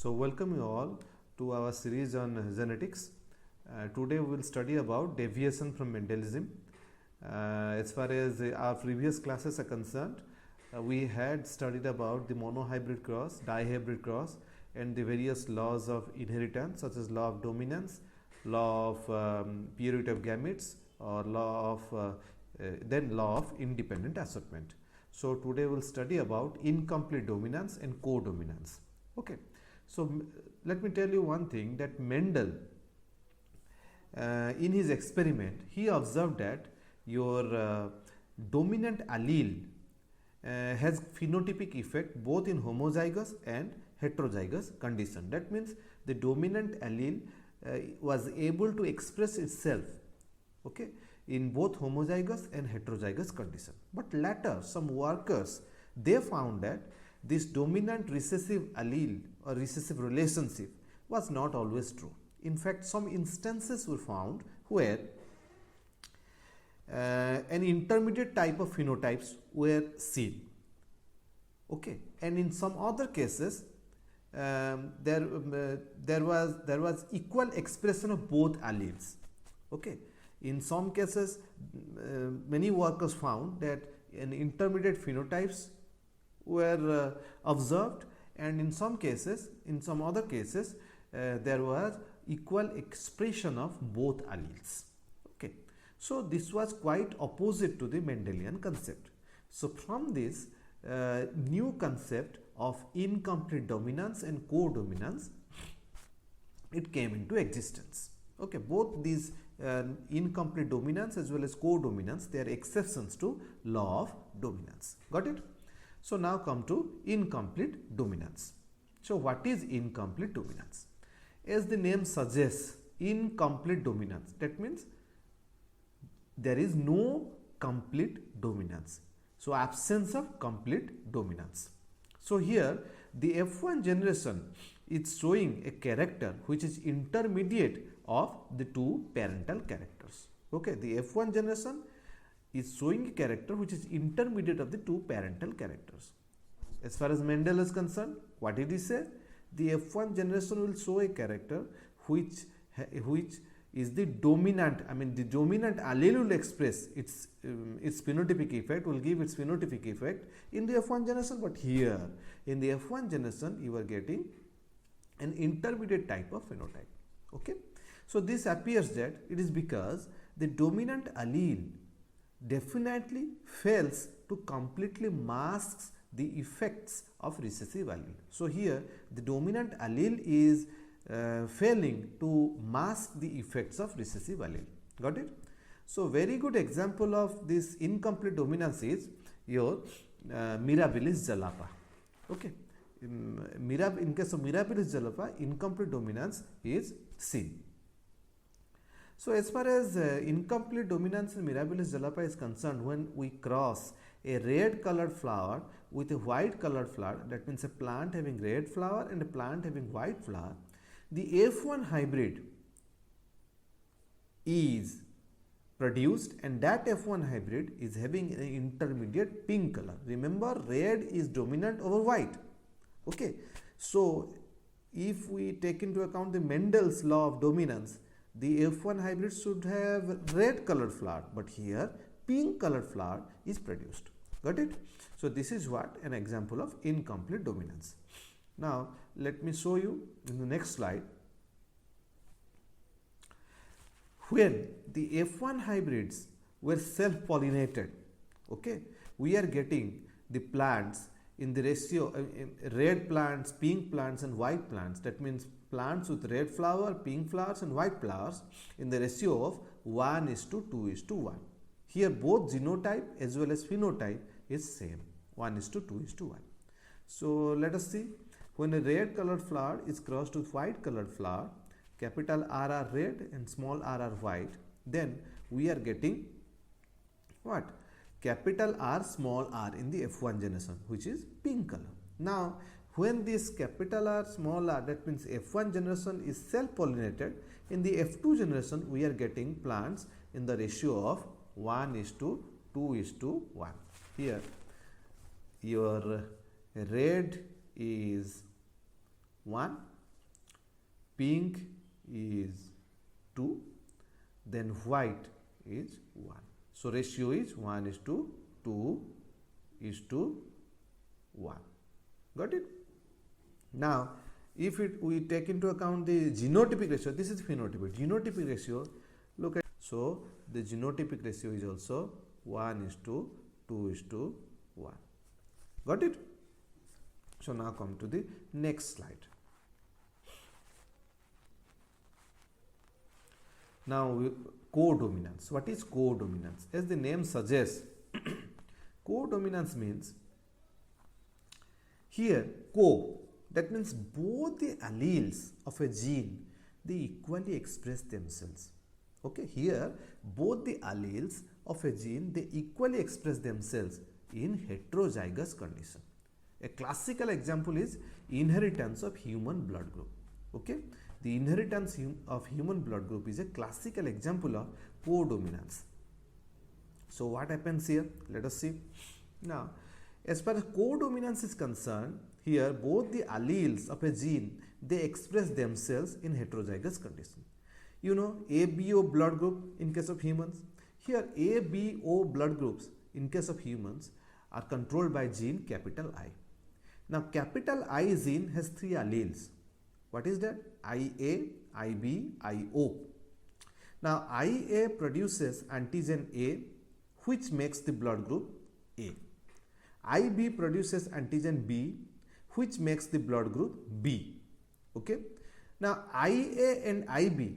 So welcome you all to our series on genetics. Today we will study about deviation from Mendelism. As far as our previous classes are concerned, we had studied about the monohybrid cross, dihybrid cross, and the various laws of inheritance such as law of dominance, law of purity of gametes, or law of independent assortment. So today we will study about incomplete dominance and codominance. Okay. So let me tell you one thing, that Mendel in his experiment he observed that your dominant allele has phenotypic effect both in homozygous and heterozygous condition. That means the dominant allele was able to express itself, okay, in both homozygous and heterozygous condition. But later some workers, they found that this dominant recessive allele or recessive relationship was not always true. In fact, some instances were found where an intermediate type of phenotypes were seen, okay, and in some other cases there was equal expression of both alleles, okay. In some cases many workers found that an intermediate phenotypes were observed, and in some other cases there was equal expression of both alleles, okay. So this was quite opposite to the Mendelian concept. So from this new concept of incomplete dominance and codominance, it came into existence, okay. Both these incomplete dominance as well as codominance, they are exceptions to law of dominance. Got it? So now come to incomplete dominance. So what is incomplete dominance? As the name suggests, incomplete dominance, that means there is no complete dominance. So absence of complete dominance. So here the F1 generation is showing a character which is intermediate of the two parental characters. Okay, the F1 generation is showing a character which is intermediate of the two parental characters. As far as Mendel is concerned, what did he say? The F1 generation will show a character which is the dominant, the dominant allele will express its phenotypic effect, will give its phenotypic effect in the F1 generation, but here in the F1 generation you are getting an intermediate type of phenotype, okay. So this appears that it is because the dominant allele definitely fails to completely masks the effects of recessive allele. So here the dominant allele is failing to mask the effects of recessive allele. Got it? So very good example of this incomplete dominance is your Mirabilis jalapa. Okay. In case of Mirabilis jalapa, incomplete dominance is seen. So as far as incomplete dominance in Mirabilis jalapa is concerned, when we cross a red colored flower with a white colored flower, that means a plant having red flower and a plant having white flower, the F1 hybrid is produced, and that F1 hybrid is having an intermediate pink color. Remember, red is dominant over white, okay. So if we take into account the Mendel's law of dominance, the F1 hybrid should have red colored flower, but here pink colored flower is produced. Got it? So this is what an example of incomplete dominance. Now let me show you in the next slide. When the F1 hybrids were self-pollinated, okay, we are getting the plants in the ratio red plants, pink plants and white plants. That means plants with red flower, pink flowers and white flowers in the ratio of 1:2:1. Here both genotype as well as phenotype is same, 1:2:1. So let us see, when a red colored flower is crossed with white colored flower, capital R are red and small r are white, then we are getting what? Capital R, small r in the F1 generation, which is pink color. Now when this capital R, small r, that means F1 generation is self-pollinated, in the F2 generation we are getting plants in the ratio of 1:2:1. Here your red is 1 pink is 2, then white is 1. So ratio is 1 is to 2 is to 1. Got it? Now, if we take into account the genotypic ratio, this is phenotypic. Genotypic ratio, look at, so the genotypic ratio is also 1 is to 2 is to 1. Got it? So now come to the next slide. Now codominance. What is codominance? As the name suggests, codominance means here co, that means both the alleles of a gene, they equally express themselves. Okay, here both the alleles of a gene, they equally express themselves in heterozygous condition. A classical example is inheritance of human blood group. Okay, the inheritance of human blood group is a classical example of codominance. So what happens here? Let us see. Now, as far as codominance is concerned, here both the alleles of a gene, they express themselves in heterozygous condition. You know, ABO blood group in case of humans. Here ABO blood groups in case of humans are controlled by gene capital I. Now capital I gene has 3 alleles. What is that? IA, IB, IO. Now IA produces antigen A, which makes the blood group A. IB produces antigen B, which makes the blood group B. Okay. Now IA and IB,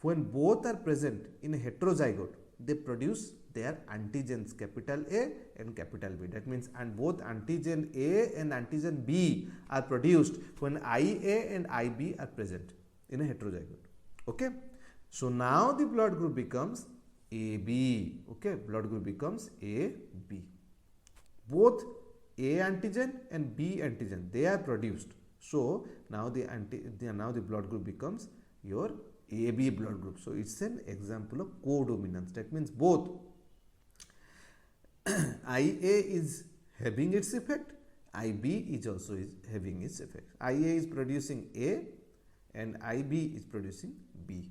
when both are present in a heterozygote, they produce their antigens capital A and capital B. That means, and both antigen A and antigen B are produced when IA and IB are present in a heterozygote. Okay. So now the blood group becomes AB. Okay, blood group becomes AB. Both A antigen and B antigen, they are produced. So now the blood group becomes your AB blood group. So it's an example of codominance. That means both IA is having its effect, IB is also having its effect. IA is producing A and IB is producing B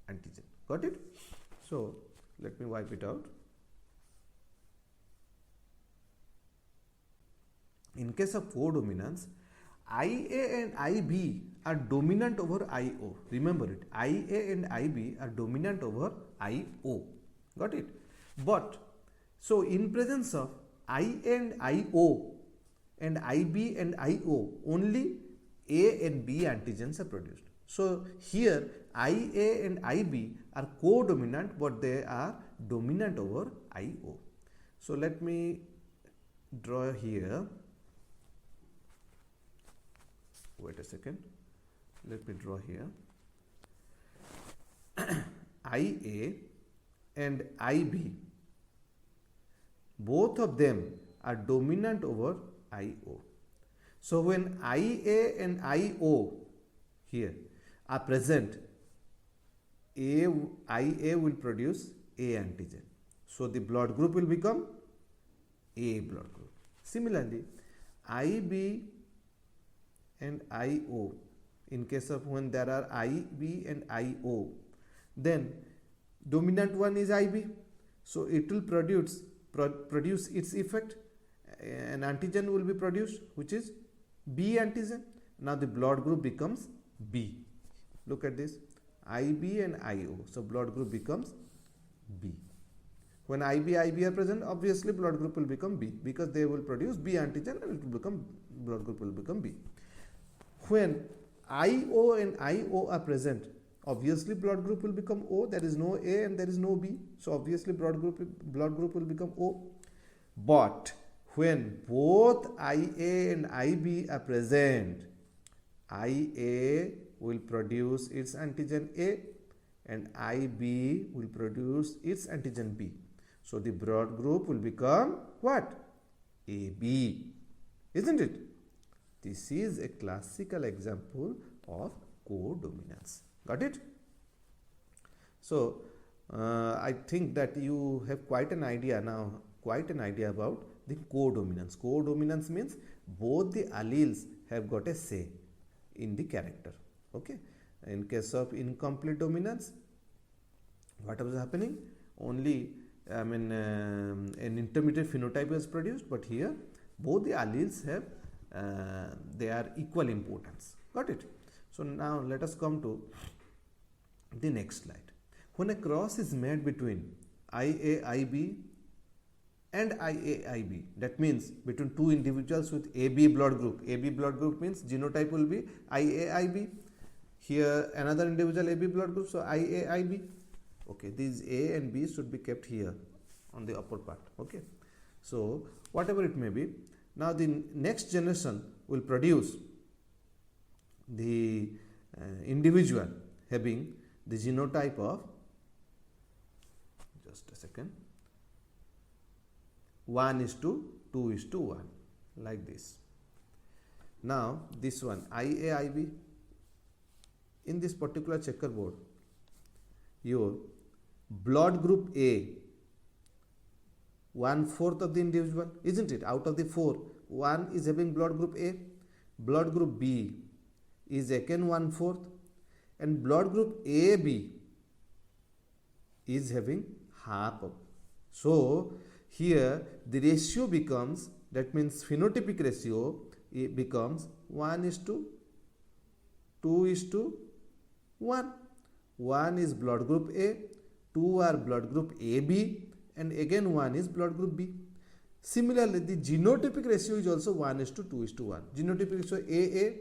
antigen. Got it? So let me wipe it out. In case of codominance, IA and IB are dominant over IO. Remember it. IA and IB are dominant over IO. Got it? But so in presence of I and IO and IB and IO, only A and B antigens are produced. So here IA and IB are co-dominant, but they are dominant over IO. So let me draw here. Wait a second. Let me draw here. IA and IB, both of them are dominant over IO. So when IA and IO here are present, IA will produce A antigen. So the blood group will become A blood group. Similarly, IB and IO, in case of when there are IB and IO, then dominant one is IB, so it will produce its effect. An antigen will be produced, which is B antigen. Now the blood group becomes B. Look at this, IB and IO, so blood group becomes B. When IB are present, obviously blood group will become B, because they will produce B antigen and it will become, blood group will become B. When IO and IO are present, obviously blood group will become O. There is no A and there is no B, so obviously blood group will become O. But when both IA and IB are present, IA will produce its antigen A and IB will produce its antigen B. So the blood group will become what? AB, isn't it? This is a classical example of codominance. Got it? So I think that you have quite an idea now, about the codominance. Codominance means both the alleles have got a say in the character. Okay. In case of incomplete dominance, what was happening? Only an intermediate phenotype is produced, but here both the alleles have they are equal importance. Got it? So now let us come to the next slide. When a cross is made between IAIB and IAIB, that means between two individuals with AB blood group. AB blood group means genotype will be IAIB. Here another individual AB blood group, so IAIB. Okay, these A and B should be kept here on the upper part. Okay, so whatever it may be, now the next generation will produce the individual having the genotype of, just a second, 1:2:1, like this. Now this one IAIB, in this particular checkerboard, your blood group A, 1/4 of the individual, isn't it? Out of the 4, 1 is having blood group A, blood group B is again 1/4, and blood group AB is having half of. So here the ratio becomes, that means phenotypic ratio, it becomes 1:2:1. 1 is blood group A, 2 are blood group AB, and again 1 is blood group B. Similarly, the genotypic ratio is also 1:2:1. Genotypic ratio AA,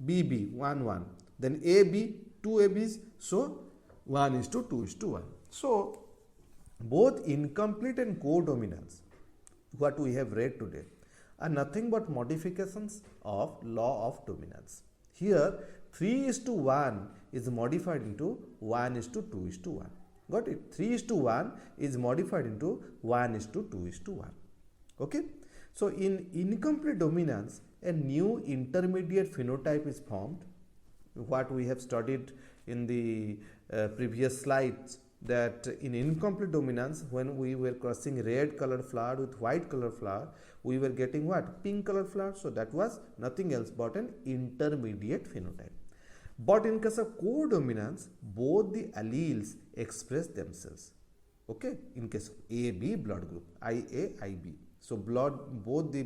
BB 1:1, then AB, 2 ABs, so 1:2:1. So both incomplete and codominance, what we have read today, are nothing but modifications of law of dominance. Here 3:1 is modified into 1:2:1. Got it? 3:1 is modified into 1:2:1. Okay. So in incomplete dominance, a new intermediate phenotype is formed. What we have studied in the previous slides, that in incomplete dominance, when we were crossing red colored flower with white colored flower, we were getting what? Pink colored flower. So that was nothing else but an intermediate phenotype. But in case of codominance, both the alleles express themselves. Okay, in case of AB blood group, IAIB. So both the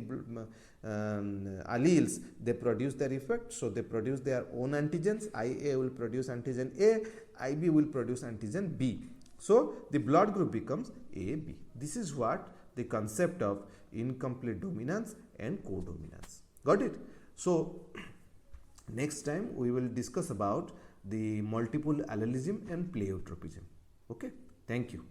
alleles, they produce their effect. So they produce their own antigens. IA will produce antigen A, IB will produce antigen B. So the blood group becomes AB. This is what the concept of incomplete dominance and codominance. Got it? So next time we will discuss about the multiple allelism and pleiotropism. Okay, thank you.